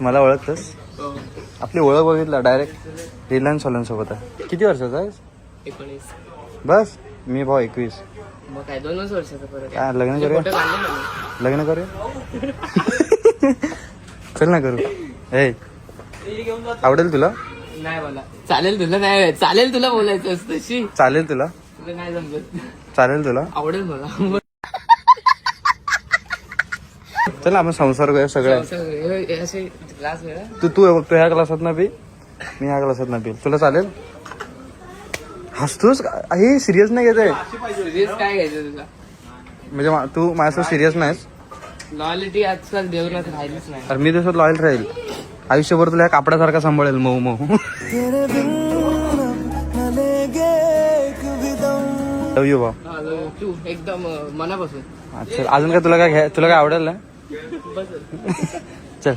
मला ओळखतस? हो. आपली ओळख बघितलं डायरेक्ट रिलायन्स वाल्यांसोबत आहे. किती वर्षाचा आहेस? 19. बस मी भाऊ 21. मग काय 2 वर्षाचा फरक आहे. काय लग्न करूया? फोटो काढले ना मी. लग्न करूया. चल ना करू. ए आवडेल तुला? नाही मला चालेल तुला, नाही चालेल तुला बोलायचं असतं शी. चालेल तुला? तुला नाही जमत. चालेल तुला? आवडेल मला. चल ना आपण संसार करूया सगळं. असे क्लास वेळा तू ह्या क्लासात ना पी, मी ह्या क्लासात ना पी. तुला चालेल? हसतोस? हे सिरियस नाही घेत आहे. सिरियस काय घ्यायचं तुला? म्हणजे तू माझ्यासोबत सिरियस नाहीस. लॉयलिटी आजकाल देवनात राहिलीच नाही. अरे मी तसं लॉयल राहील आयुष्यभर. तुला ह्या कापडासारखा सांभाळेल मऊ मऊ. लव यू भाऊ. तू एकदम मनापासून. अच्छा अजून काय तुला काय आवडेल ना? चल.